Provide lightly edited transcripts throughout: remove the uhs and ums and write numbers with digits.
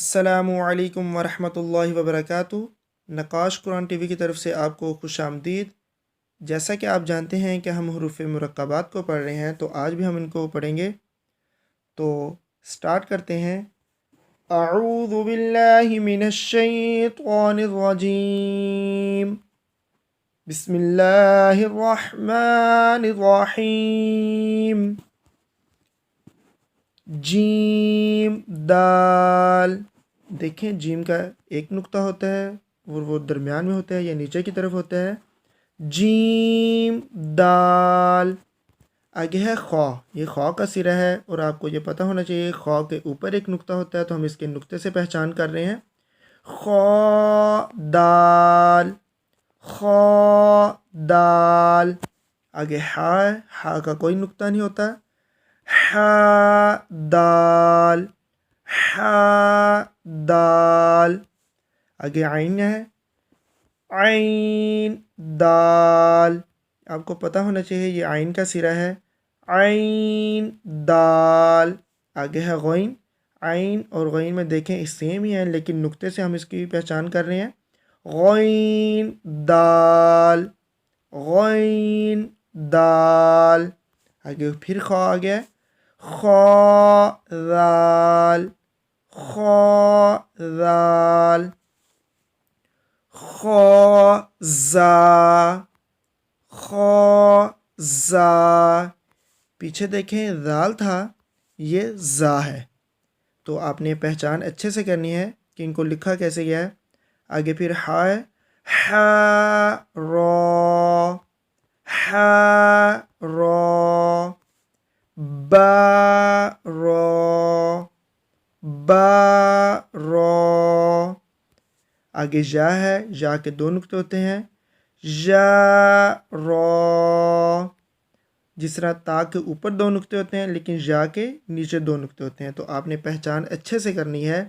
अस्सलामुअलैकुम वरहमतुल्लाहि वबरकातुहू। नकाश कुरान टीवी की तरफ से आपको खुश आमदीद। जैसा कि आप जानते हैं कि हम हुरूफ़ मुरक्कबात को पढ़ रहे हैं, तो आज भी हम इनको पढ़ेंगे। तो स्टार्ट करते हैं। अऊज़ु बिल्लाहि मिनश शैतानिर रजीम। बिस्मिल्लाहिर रहमानिर रहीम। जीम दाल। देखें, जीम का एक नुक्ता होता है और वो दरमियान में होता है या नीचे की तरफ होता है। जीम दाल। आगे है खौ। ये खौ का सिरा है और आपको ये पता होना चाहिए खौ के ऊपर एक नुक्ता होता है, तो हम इसके नुक्ते से पहचान कर रहे हैं। खौ दाल, खौ दाल। आगे हा है, हा का कोई नुक्ता नहीं होता। हा दाल, हा दाल। आगे आइन है, आइन दाल। आपको पता होना चाहिए ये आइन का सिरा है। आइन दाल। आगे है गौइन। आइन और गौइन में देखें सेम ही है, लेकिन नुक्ते से हम इसकी पहचान कर रहे हैं। गौइन दाल, गौइन दाल। आगे फिर खौ आ गया, खौ दाल, खौ दाल। खौज़ा, खौज़ा। पीछे देखें दाल था, ये ज़ा है। तो आपने पहचान अच्छे से करनी है कि इनको लिखा कैसे गया है। आगे फिर हा है, हा रो, हा रो। बा रो, बा रो। आगे जा है, जा के दो नुक्ते होते हैं। जा रो। जिस तरह ता के ऊपर दो नुक्ते होते हैं, लेकिन जा के नीचे दो नुक्ते होते हैं। तो आपने पहचान अच्छे से करनी है।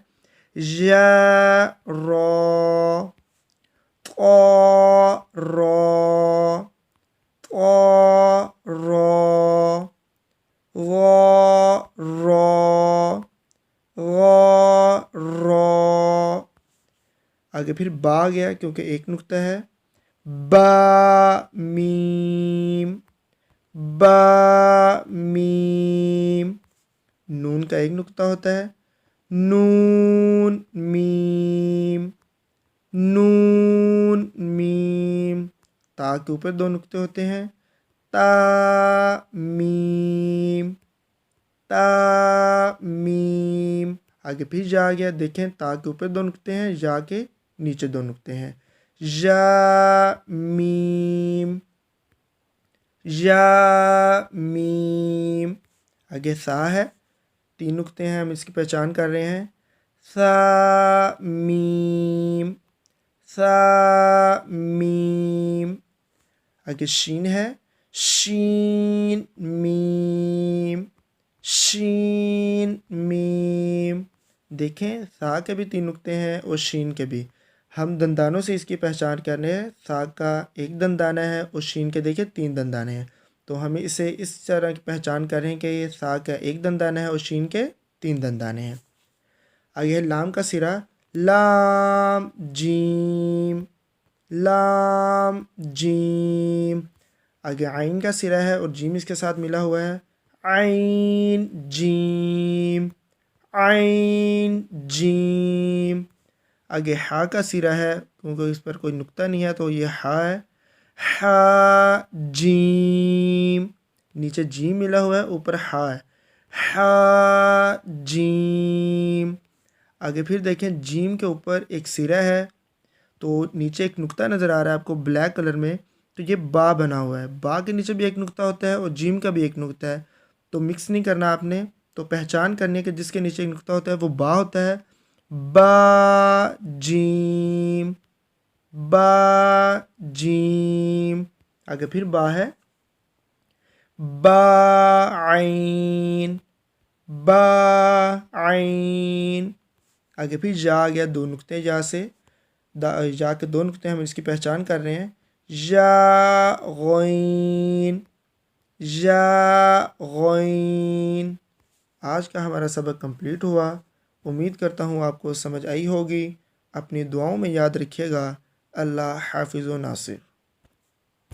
जा रो, तो रो, तो रो, रो, रो। आगे फिर बा आ गया क्योंकि एक नुक्ता है। बा मीम, बा मीम। नून का एक नुक्ता होता है। नून मीम, नून मीम। ता के ऊपर दो नुक्ते होते हैं। ता मीम, ता मीम। आगे फिर जा आ गया, देखें ता के ऊपर दो नुक्ते हैं, जा के नीचे दो नुक्ते हैं। जा मीम, या मीम। आगे सा है, तीन नुक्ते हैं, हम इसकी पहचान कर रहे हैं। सा मीम, सा मीम। आगे शीन है, शीन मीम, शीन मीम। देखें सा के भी तीन नुक्ते हैं और शीन के भी। हम दंदानों से इसकी पहचान कर रहे हैं। सा का एक दंदाना है और शीन के देखिए तीन दंदाने हैं। तो हमें इसे इस तरह की पहचान कर रहे हैं कि ये सा का एक दंदाना है और शीन के तीन दंदाने हैं। आगे है लाम का सिरा, लाम जीम, लाम जीम। आगे आइन का सिरा है और जीम इसके साथ मिला हुआ है। आइन जीम, आइन जीम। आगे हा का सिरा है, क्योंकि इस पर कोई नुक्ता नहीं है तो ये हा है। हा जीम। नीचे जीम मिला हुआ है, ऊपर हा है। हा जीम। आगे फिर देखें जीम के ऊपर एक सिरा है, तो नीचे एक नुक्ता नज़र आ रहा है आपको ब्लैक कलर में, तो ये बा बना हुआ है। बा के नीचे भी एक नुक्ता होता है और जीम का भी एक नुक्ता है। तो मिक्स नहीं करना आपने, तो पहचान करनी है कि जिसके नीचे एक नुक्ता होता है वो बा होता है। बा जीम, बा जीम। आगे फिर बा है, बा आइन, बा आइन। आगे फिर जा आ गया, दो नुक्ते जा से, जा के दो नुक्ते हम इसकी पहचान कर रहे हैं। या गौइन, या गौइन। आज का हमारा सबक कंप्लीट हुआ। उम्मीद करता हूँ आपको समझ आई होगी। अपनी दुआओं में याद रखिएगा। अल्लाह हाफ़िज़ व नासिर।